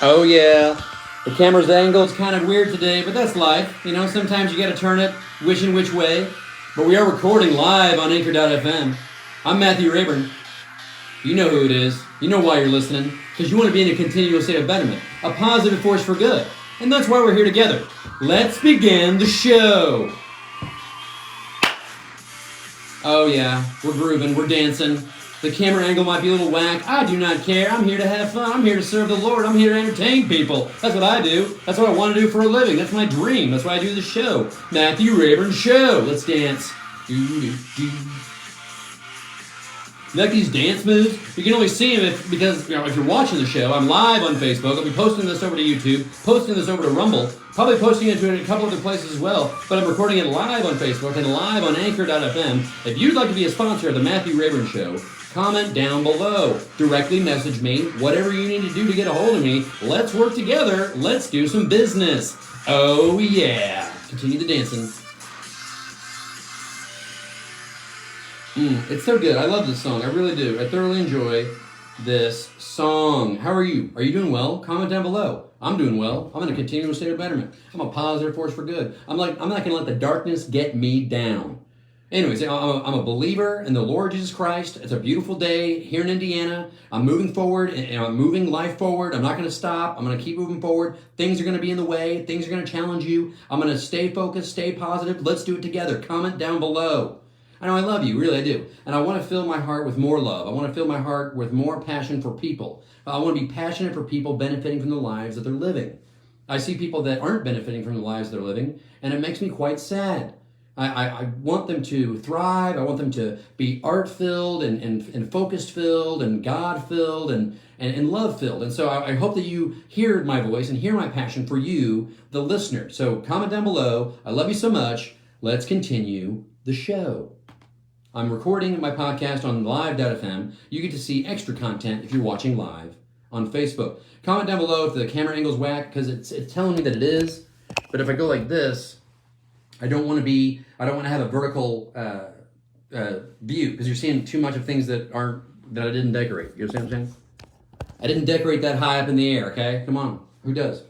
Oh yeah, the camera's angle is kind of weird today, but that's life. You know, sometimes you gotta turn it wishing which way. But we are recording live on Anchor.fm. I'm Matthew Rayburn. You know who it is. You know why you're listening. Because you want to be in a continual state of betterment. A positive force for good. And that's why we're here together. Let's begin the show. Oh yeah, we're grooving, we're dancing. The camera angle might be a little whack. I do not care. I'm here to have fun. I'm here to serve the Lord. I'm here to entertain people. That's what I do. That's what I want to do for a living. That's my dream. That's why I do the show. Matthew Rayburn Show. Let's dance. You like these dance moves? You can only see them because if you're watching the show, I'm live on Facebook. I'll be posting this over to YouTube, posting this over to Rumble, probably posting it to a couple other places as well, but I'm recording it live on Facebook and live on Anchor.fm. If you'd like to be a sponsor of the Matthew Rayburn Show, comment down below. Directly message me. Whatever you need to do to get a hold of me, let's work together. Let's do some business. Oh yeah. Continue the dancing. It's so good. I love this song. I really do. I thoroughly enjoy this song. How are you? Are you doing well? Comment down below. I'm doing well. I'm in a continual state of betterment. I'm a positive force for good. I'm not going to let the darkness get me down. Anyways, I'm a believer in the Lord Jesus Christ. It's a beautiful day here in Indiana. I'm moving forward, and I'm moving life forward. I'm not going to stop. I'm going to keep moving forward. Things are going to be in the way. Things are going to challenge you. I'm going to stay focused, stay positive. Let's do it together. Comment down below. I know I love you, really I do. And I want to fill my heart with more love. I want to fill my heart with more passion for people. I want to be passionate for people benefiting from the lives that they're living. I see people that aren't benefiting from the lives they're living, and it makes me quite sad. I want them to thrive. I want them to be art-filled and focus-filled and God-filled and love-filled. And so I hope that you hear my voice and hear my passion for you, the listener. So comment down below. I love you so much. Let's continue the show. I'm recording my podcast on live.fm. You get to see extra content if you're watching live on Facebook. Comment down below if the camera angle's whack, because it's telling me that it is. But if I go like this, I don't want to have a vertical view, because you're seeing too much of things that I didn't decorate. You understand what I'm saying? I didn't decorate that high up in the air, okay? Come on. Who does?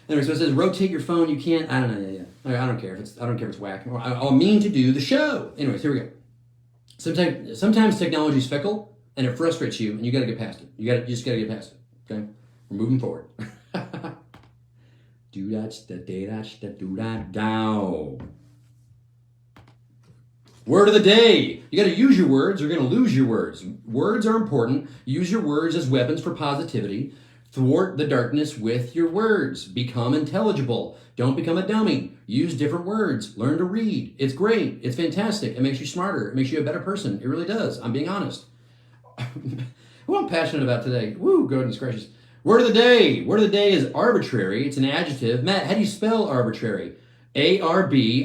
Anyway, so it says rotate your phone. You can't. I don't know. Yeah. I don't care if it's whack. I mean to do the show. Anyways, here we go. Sometimes technology is fickle and it frustrates you, and you got to get past it. You just got to get past it. Okay, we're moving forward. Do that down. Word of the day. You got to use your words. You're going to lose your words. Words are important. Use your words as weapons for positivity. Thwart the darkness with your words. Become intelligible. Don't become a dummy. Use different words. Learn to read. It's great. It's fantastic. It makes you smarter. It makes you a better person. It really does. I'm being honest. Who I'm passionate about today. Woo, goodness gracious. Word of the day. Word of the day is arbitrary. It's an adjective. Matt, how do you spell arbitrary? A-R-B-I-T-R-A-R-Y.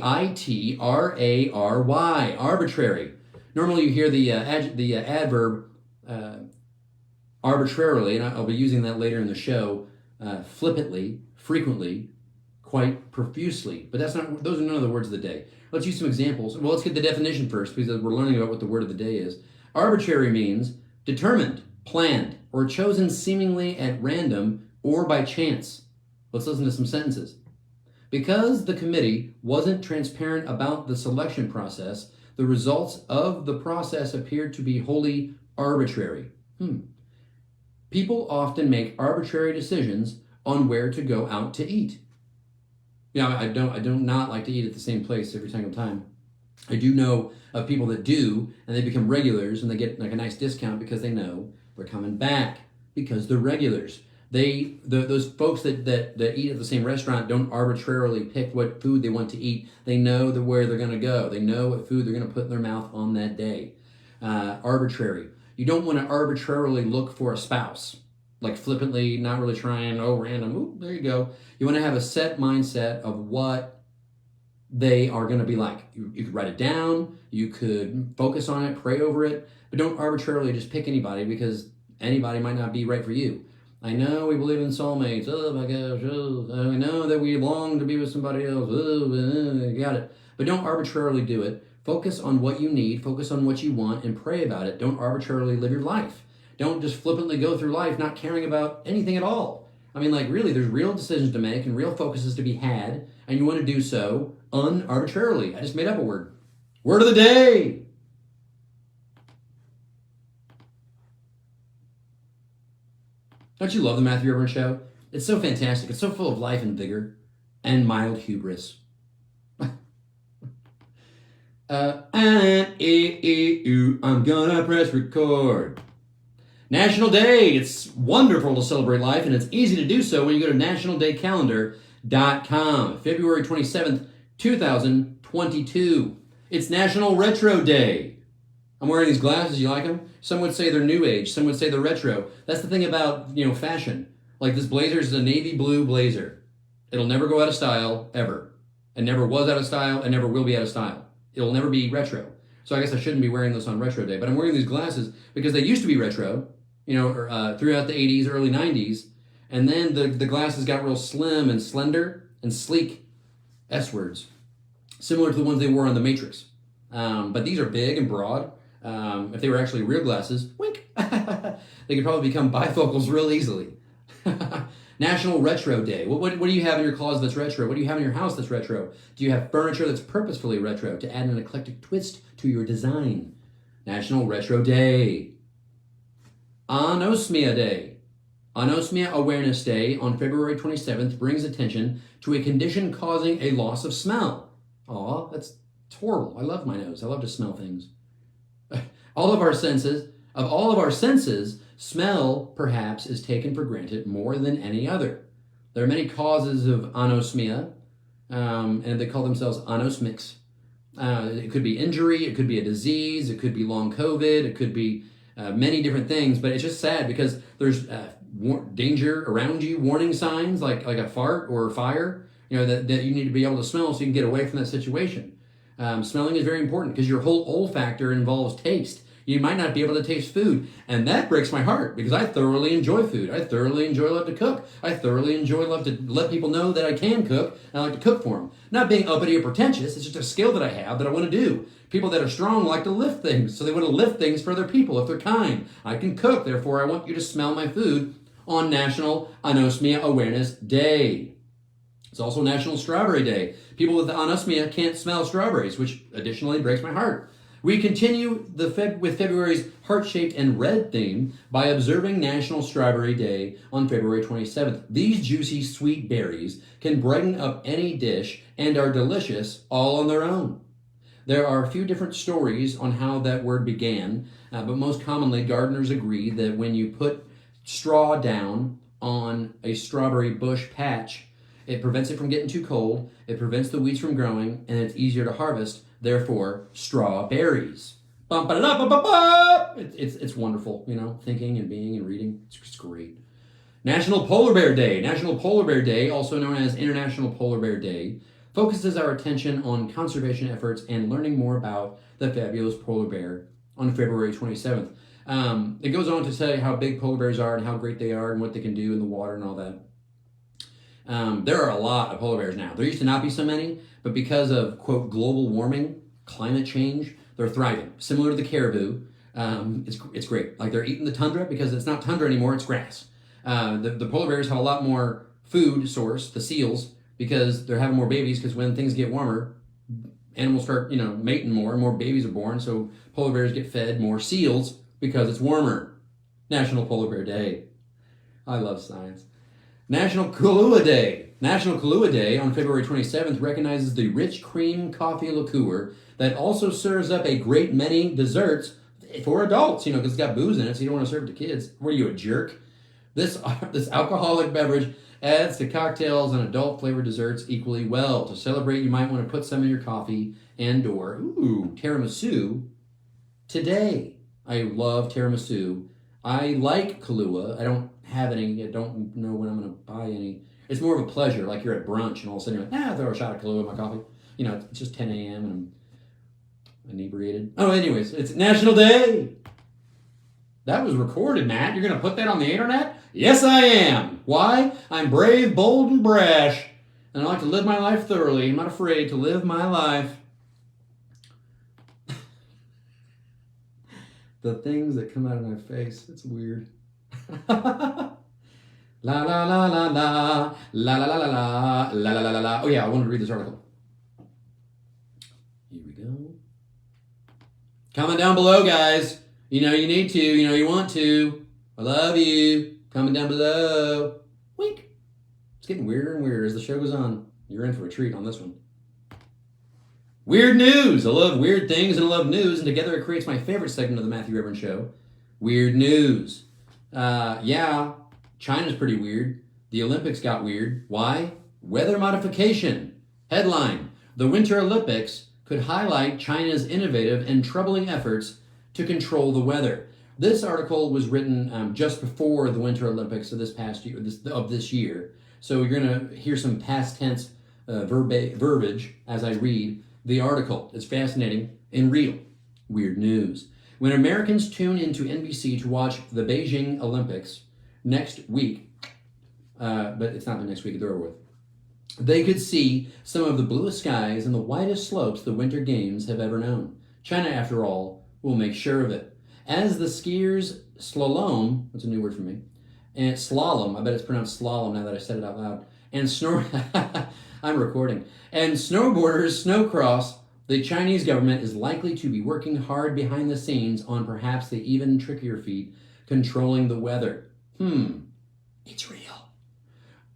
Arbitrary. Normally you hear the adverb arbitrarily, and I'll be using that later in the show, flippantly, frequently, quite profusely. But those are none of the words of the day. Let's use some examples. Well, let's get the definition first, because we're learning about what the word of the day is. Arbitrary means determined, planned, or chosen seemingly at random or by chance. Let's listen to some sentences. Because the committee wasn't transparent about the selection process, the results of the process appeared to be wholly arbitrary. People often make arbitrary decisions on where to go out to eat. I don't not like to eat at the same place every single time. I do know of people that do, and they become regulars, and they get like a nice discount because they know they're coming back because they're regulars. Those folks that eat at the same restaurant don't arbitrarily pick what food they want to eat. They know where they're going to go. They know what food they're going to put in their mouth on that day. Arbitrary. You don't want to arbitrarily look for a spouse, like flippantly, not really trying, random, there you go. You want to have a set mindset of what they are going to be like. You could write it down, you could focus on it, pray over it, but don't arbitrarily just pick anybody, because anybody might not be right for you. I know we believe in soulmates. Oh my gosh. Oh, I know that we long to be with somebody else. Oh, got it. But don't arbitrarily do it. Focus on what you need. Focus on what you want and pray about it. Don't arbitrarily live your life. Don't just flippantly go through life not caring about anything at all. I mean, like, really, there's real decisions to make and real focuses to be had, and you want to do so unarbitrarily. I just made up a word. Word of the day! Don't you love the Matthew Irwin Show? It's so fantastic. It's so full of life and vigor and mild hubris. I'm gonna press record. National Day. It's wonderful to celebrate life, and it's easy to do so when you go to nationaldaycalendar.com. February 27th, 2022. It's National Retro Day. I'm wearing these glasses. You like them? Some would say they're new age. Some would say they're retro. That's the thing about, fashion. Like, this blazer is a navy blue blazer. It'll never go out of style, ever. It never was out of style, and never will be out of style. It'll never be retro. So I guess I shouldn't be wearing this on Retro Day, but I'm wearing these glasses because they used to be retro, throughout the 80s, early 90s, and then the glasses got real slim and slender and sleek, S-words, similar to the ones they wore on The Matrix. But these are big and broad. If they were actually real glasses, wink, they could probably become bifocals real easily. National Retro Day. What do you have in your closet that's retro? What do you have in your house that's retro? Do you have furniture that's purposefully retro to add an eclectic twist to your design? National Retro Day. Anosmia Day. Anosmia Awareness Day on February 27th brings attention to a condition causing a loss of smell. Aw, that's horrible. I love my nose. I love to smell things. Of all of our senses, smell, perhaps, is taken for granted more than any other. There are many causes of anosmia, and they call themselves anosmics. It could be injury, it could be a disease, it could be long COVID, it could be many different things, but it's just sad because there's danger around you, warning signs like a fart or a fire, that you need to be able to smell so you can get away from that situation. Smelling is very important because your whole olfactor involves taste. You might not be able to taste food, and that breaks my heart because I thoroughly enjoy food. I thoroughly love to cook. I thoroughly love to let people know that I can cook, and I like to cook for them. Not being uppity or pretentious, it's just a skill that I have that I want to do. People that are strong like to lift things, so they want to lift things for other people if they're kind. I can cook, therefore I want you to smell my food on National Anosmia Awareness Day. It's also National Strawberry Day. People with anosmia can't smell strawberries, which additionally breaks my heart. We continue with February's heart-shaped and red theme by observing National Strawberry Day on February 27th. These juicy, sweet berries can brighten up any dish and are delicious all on their own. There are a few different stories on how that word began, but most commonly gardeners agree that when you put straw down on a strawberry bush patch, it prevents it from getting too cold, it prevents the weeds from growing, and it's easier to harvest. Therefore, strawberries. It's wonderful, thinking and being and reading. It's just great. National Polar Bear Day. National Polar Bear Day, also known as International Polar Bear Day, focuses our attention on conservation efforts and learning more about the fabulous polar bear on February 27th. It goes on to say how big polar bears are and how great they are and what they can do in the water and all that. There are a lot of polar bears now. There used to not be so many, but because of, quote, global warming, climate change, they're thriving. Similar to the caribou. It's great. Like, they're eating the tundra because it's not tundra anymore, it's grass. The polar bears have a lot more food source, the seals, because they're having more babies, because when things get warmer, animals start, mating more, and more babies are born, so polar bears get fed more seals because it's warmer. National Polar Bear Day. I love science. National Kahlúa Day. National Kahlúa Day on February 27th recognizes the rich cream coffee liqueur that also serves up a great many desserts for adults, because it's got booze in it, so you don't want to serve it to kids. What are you, a jerk? This alcoholic beverage adds to cocktails and adult-flavored desserts equally well. To celebrate, you might want to put some in your coffee and/or, tiramisu today. I love tiramisu. I like Kahlúa. I don't have any. I don't know when I'm going to buy any. It's more of a pleasure, like you're at brunch and all of a sudden you're like, I'll throw a shot of Kahlúa in my coffee. It's just 10 a.m. and I'm inebriated. Oh, anyways, it's National Day. That was recorded, Matt. You're going to put that on the internet? Yes, I am. Why? I'm brave, bold, and brash, and I like to live my life thoroughly. I'm not afraid to live my life. The things that come out of my face, it's weird. La la la la la la la la la la la la la la la. Oh yeah, I wanted to read this article. Here we go. Comment down below, guys. You know you need to. You know you want to. I love you. Comment down below. Wink. It's getting weirder and weirder as the show goes on. You're in for a treat on this one. Weird news. I love weird things and I love news, and together it creates my favorite segment of the Matthew Reverend Show. Weird news. Yeah, China's pretty weird. The Olympics got weird. Why? Weather modification. Headline: The Winter Olympics could highlight China's innovative and troubling efforts to control the weather. This article was written just before the Winter Olympics of this year. So you're going to hear some past tense verbiage as I read the article. It's fascinating and real. Weird news. When Americans tune into NBC to watch the Beijing Olympics next week, but it's not the next week, they're over with, they could see some of the bluest skies and the widest slopes the Winter Games have ever known. China, after all, will make sure of it. As the skiers slalom, that's a new word for me, and slalom, I bet it's pronounced slalom now that I said it out loud, and I'm recording, and snowboarders snowcross, the Chinese government is likely to be working hard behind the scenes on perhaps the even trickier feat, controlling the weather. It's real.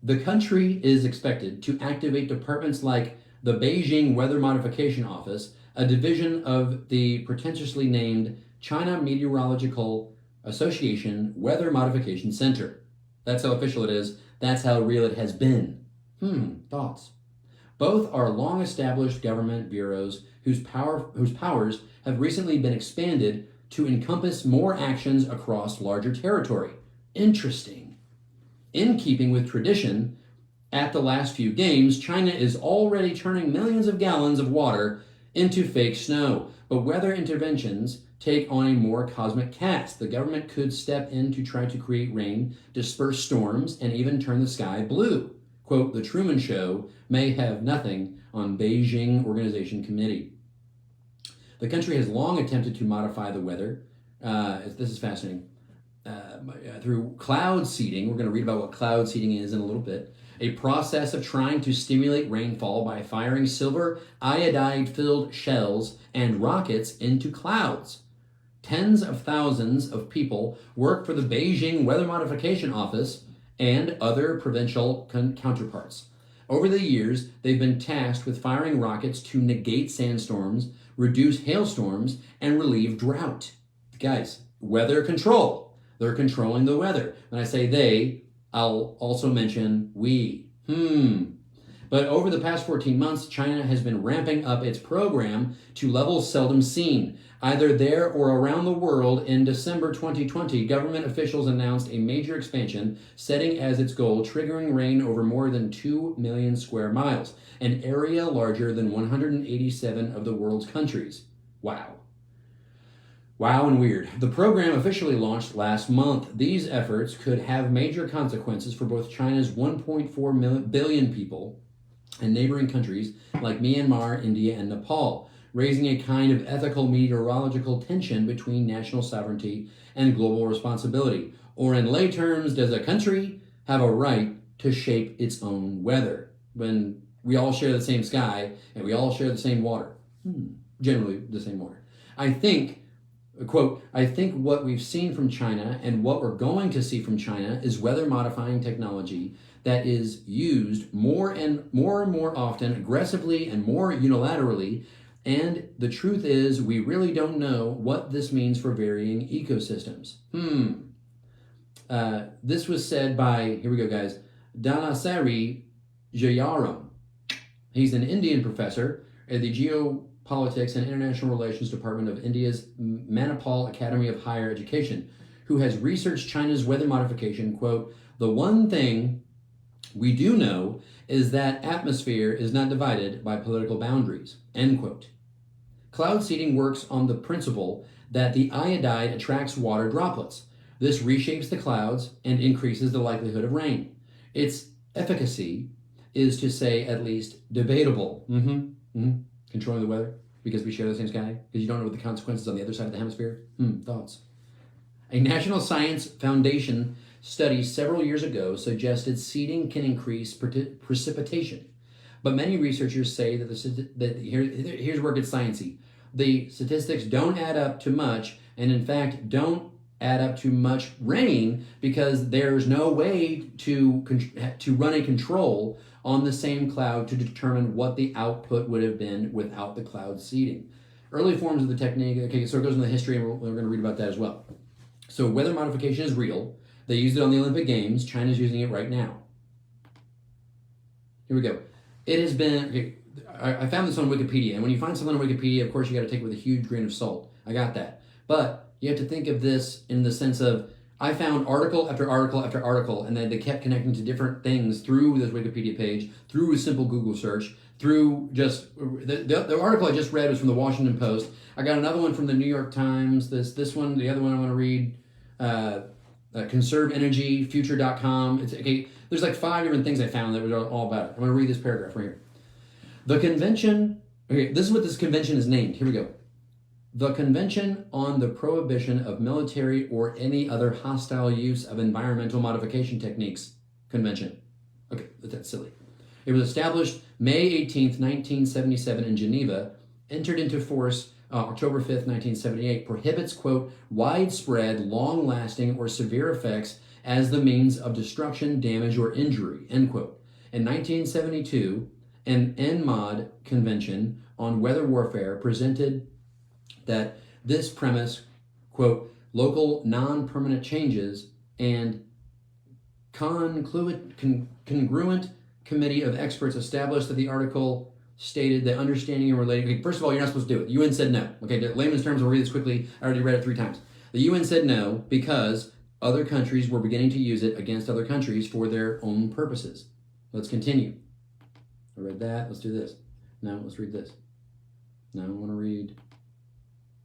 The country is expected to activate departments like the Beijing Weather Modification Office, a division of the pretentiously named China Meteorological Association Weather Modification Center. That's how official it is. That's how real it has been. Thoughts? Both are long-established government bureaus whose powers have recently been expanded to encompass more actions across larger territory. Interesting. In keeping with tradition, at the last few games, China is already turning millions of gallons of water into fake snow. But weather interventions take on a more cosmic cast. The government could step in to try to create rain, disperse storms, and even turn the sky blue. Quote, The Truman Show may have nothing on Beijing Organization Committee. The country has long attempted to modify the weather. This is fascinating. Through cloud seeding, we're going to read about what cloud seeding is in a little bit, a process of trying to stimulate rainfall by firing silver iodide-filled shells and rockets into clouds. Tens of thousands of people work for the Beijing Weather Modification Office and other provincial counterparts. Over the years, they've been tasked with firing rockets to negate sandstorms, reduce hailstorms, and relieve drought. Guys, weather control. They're controlling the weather. When I say they, I'll also mention we. But over the past 14 months, China has been ramping up its program to levels seldom seen. Either there or around the world, in December 2020, government officials announced a major expansion, setting as its goal triggering rain over more than 2 million square miles, an area larger than 187 of the world's countries. Wow. Wow and weird. The program officially launched last month. These efforts could have major consequences for both China's 1.4 billion people and neighboring countries like Myanmar, India, and Nepal, raising a kind of ethical meteorological tension between national sovereignty and global responsibility. Or in lay terms, does a country have a right to shape its own weather when we all share the same sky and we all share the same water? Generally the same water. I think, quote, I think what we've seen from China and what we're going to see from China is weather modifying technology that is used more and more often, aggressively and more unilaterally. And the truth is, we really don't know what this means for varying ecosystems. This was said by, here we go, guys, Dhanasari Jayaram. He's an Indian professor at the Geopolitics and International Relations Department of India's Manipal Academy of Higher Education, who has researched China's weather modification. Quote, the one thing we do know is that atmosphere is not divided by political boundaries, end quote. Cloud seeding works on the principle that the iodide attracts water droplets. This reshapes the clouds and increases the likelihood of rain. Its efficacy is, to say at least, debatable. Controlling the weather because we share the same sky, because you don't know what the consequences on the other side of the hemisphere. Thoughts? A National Science Foundation studies several years ago suggested seeding can increase precipitation. But many researchers say here's where it gets sciencey. The statistics don't add up to much, and in fact don't add up to much rain because there's no way to run a control on the same cloud to determine what the output would have been without the cloud seeding. Early forms of the technique, okay, so it goes into the history, and we're going to read about that as well. So weather modification is real. They used it on the Olympic Games. China's using it right now. Here we go. It has been, okay, I found this on Wikipedia, and when you find something on Wikipedia, of course, you got to take it with a huge grain of salt. I got that. But you have to think of this in the sense of, I found article after article after article, and then they kept connecting to different things through this Wikipedia page, through a simple Google search, through just, the article I just read was from the Washington Post. I got another one from the New York Times, this one, the other one I want to read, Conserve Energy, Future.com. It's, okay, there's like 5 different things I found that were all about it. I'm going to read this paragraph right here. The convention, okay, this is what this convention is named. Here we go. The Convention on the Prohibition of Military or Any Other Hostile Use of Environmental Modification Techniques Convention. Okay, that's silly. It was established May 18th, 1977 in Geneva, entered into force October 5th, 1978, prohibits, quote, widespread, long-lasting, or severe effects as the means of destruction, damage, or injury, end quote. In 1972, an NMOD Convention on Weather Warfare presented that this premise, quote, local non-permanent changes and congruent committee of experts established that the article stated that understanding and relating, okay, first of all, you're not supposed to do it. The UN said no. Okay, in layman's terms, I'll read this quickly. I already read it 3 times. The UN said no because other countries were beginning to use it against other countries for their own purposes. Let's continue. I read that. Let's do this. Now, let's read this. Now I want to read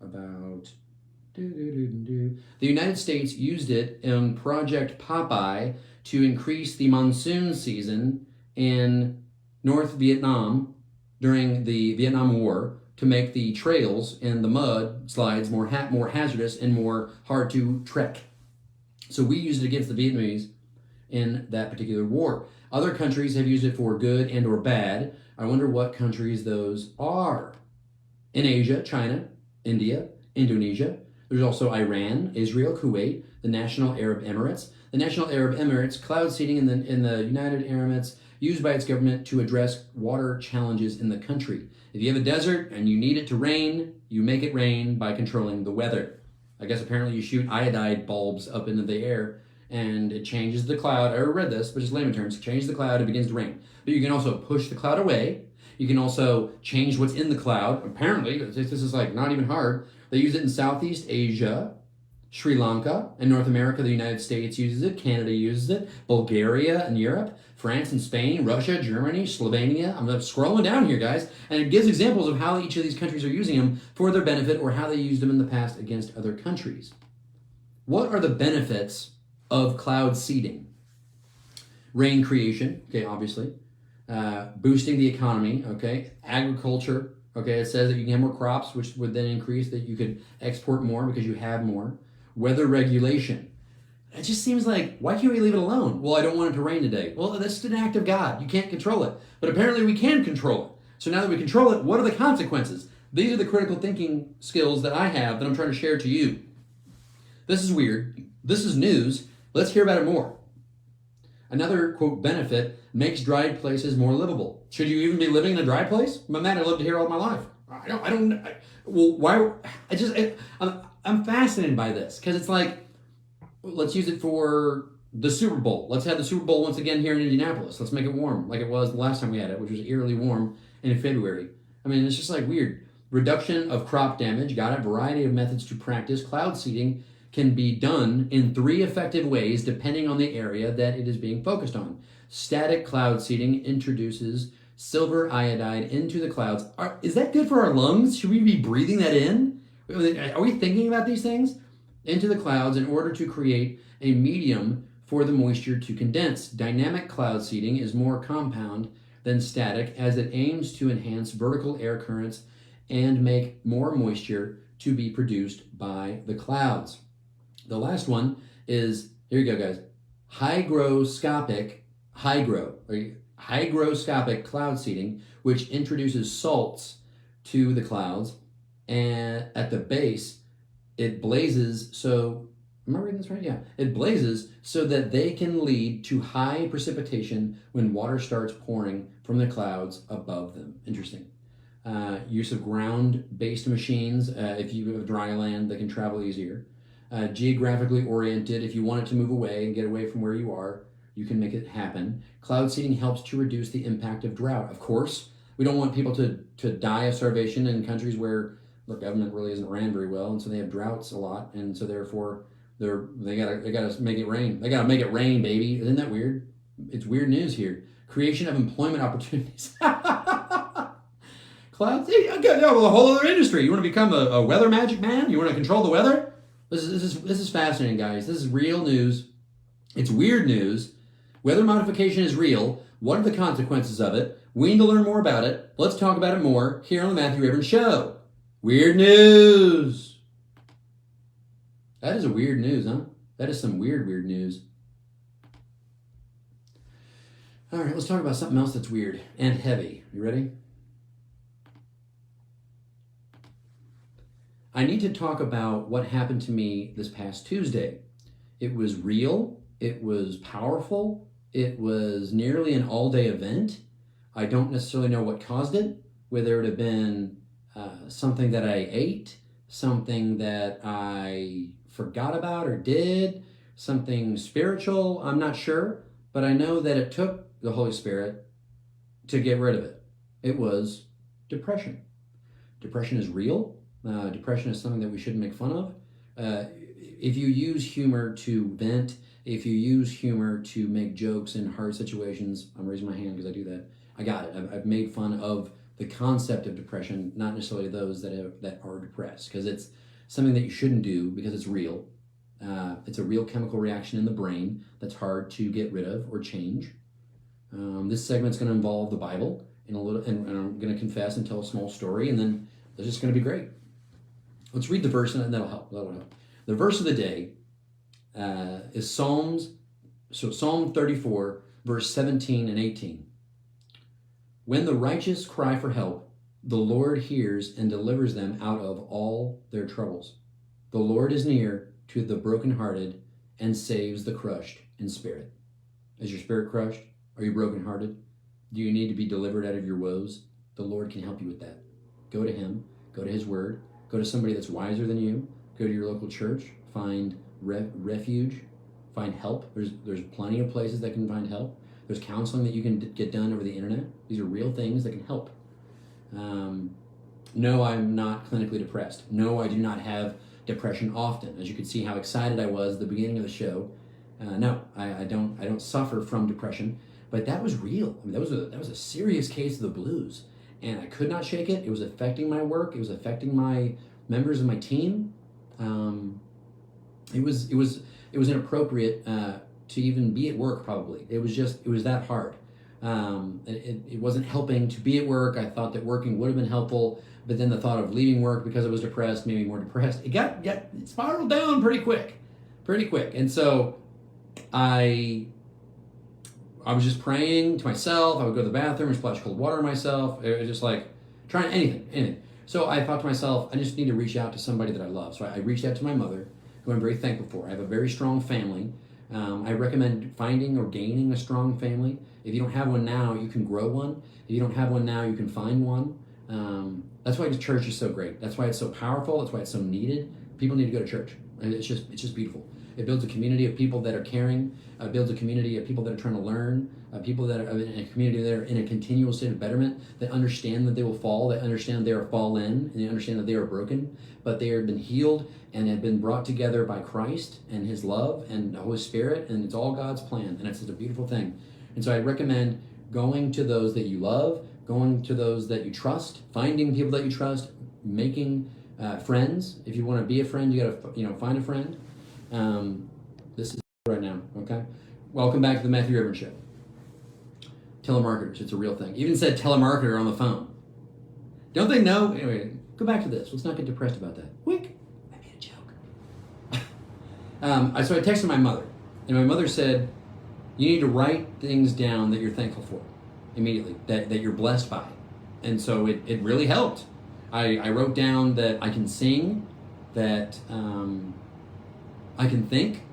about... The United States used it in Project Popeye to increase the monsoon season in North Vietnam during the Vietnam War to make the trails and the mud slides more hazardous and more hard to trek. So we used it against the Vietnamese in that particular war. Other countries have used it for good and or bad. I wonder what countries those are. In Asia, China, India, Indonesia. There's also Iran, Israel, Kuwait, the National Arab Emirates. The National Arab Emirates, cloud seeding in the United Emirates, used by its government to address water challenges in the country. If you have a desert and you need it to rain, you make it rain by controlling the weather. I guess apparently you shoot iodide bulbs up into the air and it changes the cloud. I already read this, but just layman terms, changes the cloud, it begins to rain. But you can also push the cloud away. You can also change what's in the cloud. Apparently, this is like not even hard. They use it in Southeast Asia, Sri Lanka, and North America. The United States uses it. Canada uses it. Bulgaria and Europe. France and Spain. Russia, Germany, Slovenia. I'm scrolling down here, guys. And it gives examples of how each of these countries are using them for their benefit or how they used them in the past against other countries. What are the benefits of cloud seeding? Rain creation, okay, obviously. Boosting the economy, okay. Agriculture, okay. It says that you can have more crops, which would then increase that you could export more because you have more. Weather regulation. It just seems like, why can't we leave it alone? Well, I don't want it to rain today. Well, that's an act of God. You can't control it. But apparently we can control it. So now that we control it, what are the consequences? These are the critical thinking skills that I have that I'm trying to share to you. This is weird. This is news. Let's hear about it more. Another, quote, benefit makes dry places more livable. Should you even be living in a dry place? Man, I lived here all my life. I'm fascinated by this because it's like, let's use it for the Super Bowl. Let's have the Super Bowl once again here in Indianapolis. Let's make it warm like it was the last time we had it, which was eerily warm in February. I mean, it's just like weird. Reduction of crop damage. Got a variety of methods to practice. Cloud seeding can be done in 3 effective ways depending on the area that it is being focused on. Static cloud seeding introduces silver iodide into the clouds. Is that good for our lungs? Should we be breathing that in? Are we thinking about these things? Into the clouds in order to create a medium for the moisture to condense. Dynamic cloud seeding is more compound than static as it aims to enhance vertical air currents and make more moisture to be produced by the clouds. The last one is, here you go, guys, hygroscopic cloud seeding, which introduces salts to the clouds, and at the base, it blazes so. Am I reading this right? Yeah. It blazes so that they can lead to high precipitation when water starts pouring from the clouds above them. Interesting. Use of ground-based machines. If you have dry land, they can travel easier. Geographically oriented. If you want it to move away and get away from where you are, you can make it happen. Cloud seeding helps to reduce the impact of drought. Of course, we don't want people to die of starvation in countries where the government really isn't ran very well, and so they have droughts a lot, and so therefore they gotta make it rain. They gotta make it rain, baby. Isn't that weird? It's weird news here. Creation of employment opportunities. Clouds. Hey, okay, yeah, well, a whole other industry. You want to become a weather magic man? You want to control the weather? This is fascinating, guys. This is real news. It's weird news. Weather modification is real. What are the consequences of it? We need to learn more about it. Let's talk about it more here on the Matthew Rayburn Show. Weird news. That is a weird news, huh? That is some weird news. All right, let's talk about something else that's weird and heavy. You ready? I need to talk about what happened to me this past Tuesday. It was real. It was powerful. It was nearly an all-day event. I don't necessarily know what caused it, whether it had been something that I ate, something that I forgot about or did, something spiritual. I'm not sure, but I know that it took the Holy Spirit to get rid of it. It was depression. Depression is real. Depression is something that we shouldn't make fun of. If you use humor to vent, if you use humor to make jokes in hard situations, I'm raising my hand because I do that. I got it. I've made fun of the concept of depression, not necessarily those that are depressed, because it's something that you shouldn't do because it's real. It's a real chemical reaction in the brain that's hard to get rid of or change. This segment's going to involve the Bible and I'm going to confess and tell a small story, and then it's just going to be great. Let's read the verse, and that'll help. The verse of the day is Psalm 34, verse 17 and 18. When the righteous cry for help, the Lord hears and delivers them out of all their troubles. The Lord is near to the brokenhearted and saves the crushed in spirit. Is your spirit crushed? Are you brokenhearted? Do you need to be delivered out of your woes? The Lord can help you with that. Go to Him. Go to His Word. Go to somebody that's wiser than you. Go to your local church. Find refuge. Find help. There's plenty of places that can find help. There's counseling that you can get done over the internet. These are real things that can help. No, I'm not clinically depressed. No, I do not have depression often. As you can see how excited I was at the beginning of the show. No, I don't suffer from depression, but that was real. I mean, that was a serious case of the blues, and I could not shake it. It was affecting my work. It was affecting my members of my team. It was inappropriate to even be at work. Probably it was that hard. It wasn't helping to be at work. I thought that working would have been helpful, but then the thought of leaving work because I was depressed made me more depressed. It spiraled down pretty quick. And so I was just praying to myself. I would go to the bathroom and splash cold water on myself. It was just like trying anything. So I thought to myself, I just need to reach out to somebody that I love. So I reached out to my mother, who I'm very thankful for. I have a very strong family. I recommend finding or gaining a strong family. If you don't have one now, you can grow one. If you don't have one now, you can find one. That's why the church is so great. That's why it's so powerful. That's why it's so needed. People need to go to church. It's just beautiful. It builds a community of people that are caring. It builds a community of people that are trying to learn. People that are in a community that are in a continual state of betterment, that understand that they will fall, that understand that they are fallen, and they understand that they are broken, but they have been healed and have been brought together by Christ and His love and the Holy Spirit, and it's all God's plan, and it's a beautiful thing. And so I recommend going to those that you love, going to those that you trust, finding people that you trust, making friends. If you want to be a friend, you got to find a friend. This is right now, okay? Welcome back to the Matthew Rayburn Show. Telemarketers, it's a real thing. Even said telemarketer on the phone. Don't they know? Anyway, go back to this. Let's not get depressed about that. Quick, I made a joke. So I texted my mother, and my mother said, You need to write things down that you're thankful for immediately, that you're blessed by. And so it really helped. I wrote down that I can sing, that I can think.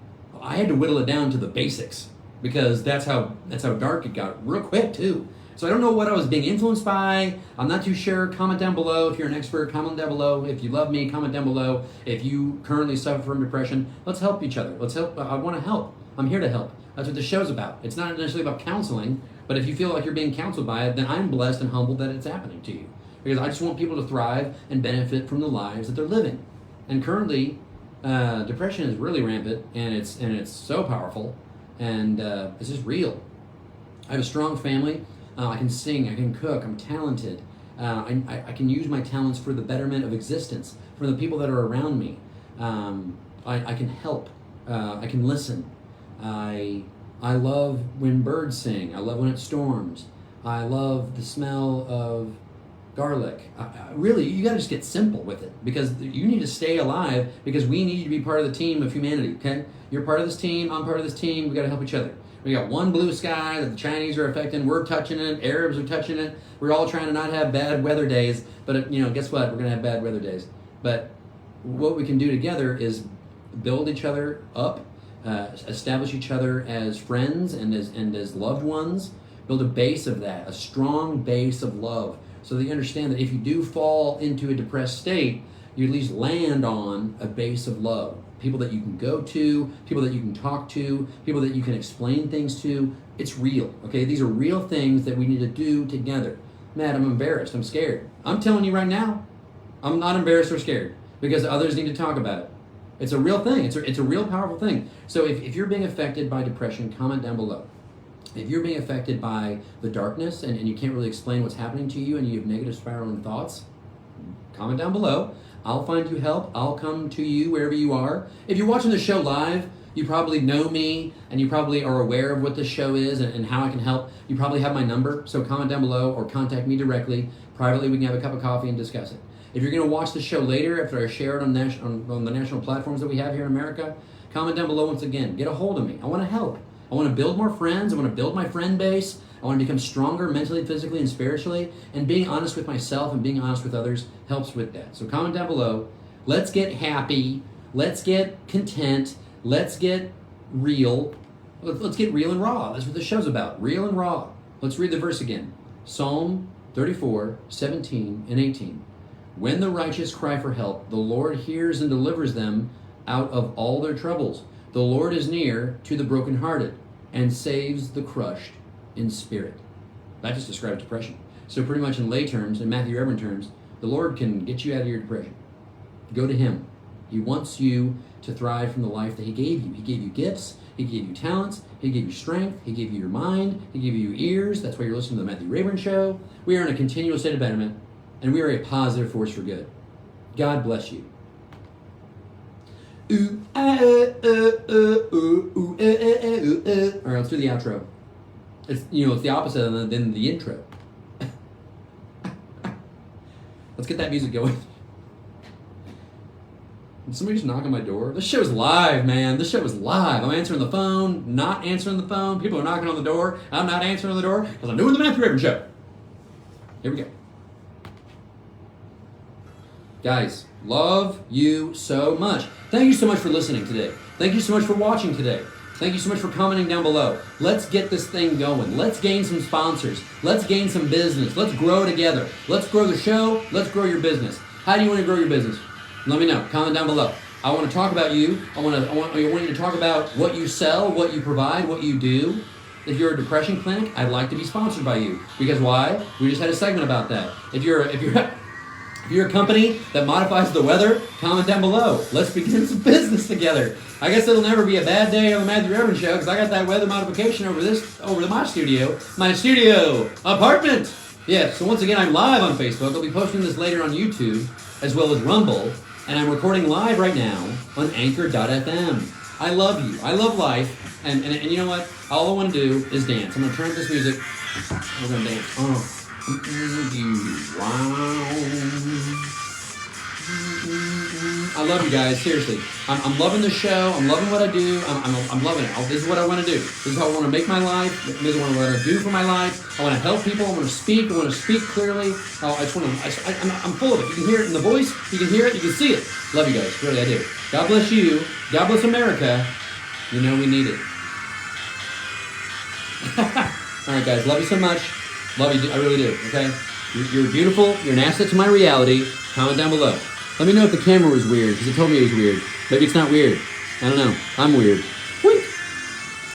I had to whittle it down to the basics because that's how dark it got real quick too. So I don't know what I was being influenced by. I'm not too sure. Comment down below if you're an expert. Comment down below if you love me. Comment down below if you currently suffer from depression. Let's help each other. Let's help. I want to help. I'm here to help. That's what the show's about. It's not necessarily about counseling, but if you feel like you're being counseled by it, then I'm blessed and humbled that it's happening to you. Because I just want people to thrive and benefit from the lives that they're living. And currently, depression is really rampant, and it's so powerful, and it's just real. I have a strong family. I can sing, I can cook, I'm talented. I can use my talents for the betterment of existence, for the people that are around me. I can help. I can listen. I love when birds sing. I love when it storms. I love the smell of garlic. Really, you got to just get simple with it because you need to stay alive because we need to be part of the team of humanity, okay? You're part of this team, I'm part of this team, we got to help each other. We got one blue sky that the Chinese are affecting, we're touching it, Arabs are touching it, we're all trying to not have bad weather days, but guess what? We're going to have bad weather days. But what we can do together is build each other up, establish each other as friends and as loved ones, build a base of that, a strong base of love, so that you understand that if you do fall into a depressed state, you at least land on a base of love. People that you can go to, people that you can talk to, people that you can explain things to. It's real, okay? These are real things that we need to do together. Matt, I'm embarrassed, I'm scared. I'm telling you right now, I'm not embarrassed or scared because others need to talk about it. It's a real thing, it's a real powerful thing. So if you're being affected by depression, comment down below. If you're being affected by the darkness and you can't really explain what's happening to you and you have negative spiraling thoughts, comment down below. I'll find you help. I'll come to you wherever you are. If you're watching the show live, you probably know me and you probably are aware of what this show is and how I can help. You probably have my number, so comment down below or contact me directly. Privately, we can have a cup of coffee and discuss it. If you're going to watch the show later after I share it on the national platforms that we have here in America, comment down below once again. Get a hold of me. I want to help. I want to build more friends. I want to build my friend base. I want to become stronger mentally, physically, and spiritually. And being honest with myself and being honest with others helps with that. So comment down below. Let's get happy. Let's get content. Let's get real. Let's get real and raw. That's what the show's about. Real and raw. Let's read the verse again. Psalm 34, 17 and 18. When the righteous cry for help, the Lord hears and delivers them out of all their troubles. The Lord is near to the brokenhearted and saves the crushed in spirit. That just describes depression. So pretty much in lay terms, in Matthew Reverend terms, the Lord can get you out of your depression. Go to Him. He wants you to thrive from the life that He gave you. He gave you gifts. He gave you talents. He gave you strength. He gave you your mind. He gave you your ears. That's why you're listening to the Matthew Reverend Show. We are in a continual state of betterment, and we are a positive force for good. God bless you. All right, let's do the outro. It's the opposite than the intro. Let's get that music going. Did somebody just knock on my door? This show's live, man. This show is live. I'm answering the phone, not answering the phone. People are knocking on the door. I'm not answering the door because I'm doing the Matthew Reverend Show. Here we go. Guys, love you so much. Thank you so much for listening today. Thank you so much for watching today. Thank you so much for commenting down below. Let's get this thing going. Let's gain some sponsors. Let's gain some business. Let's grow together. Let's grow the show. Let's grow your business. How do you want to grow your business? Let me know. Comment down below. I want to talk about you. I want you to talk about what you sell, what you provide, what you do. If you're a depression clinic, I'd like to be sponsored by you. Because why? We just had a segment about that. If you're a company that modifies the weather, comment down below. Let's begin some business together. I guess it'll never be a bad day on the Matthew Reverend Show because I got that weather modification over my studio apartment. Yeah, so once again, I'm live on Facebook. I'll be posting this later on YouTube as well as Rumble, and I'm recording live right now on Anchor.fm. I love you. I love life, and you know what? All I want to do is dance. I'm going to turn up this music. We're going to dance. Oh. Wow. I love you guys, seriously. I'm loving the show. I'm loving what I do. I'm loving it. This is what I want to do. This is how I want to make my life. This is what I want to do for my life. I want to help people. I want to speak. I want to speak clearly. I just want to. I'm full of it. You can hear it in the voice. You can hear it. You can see it. Love you guys. Really, I do. God bless you. God bless America. You know we need it. All right, guys. Love you so much. Love you. I really do. Okay. You're beautiful. You're an asset to my reality. Comment down below. Let me know if the camera was weird, because it told me it was weird. Maybe it's not weird. I don't know. I'm weird.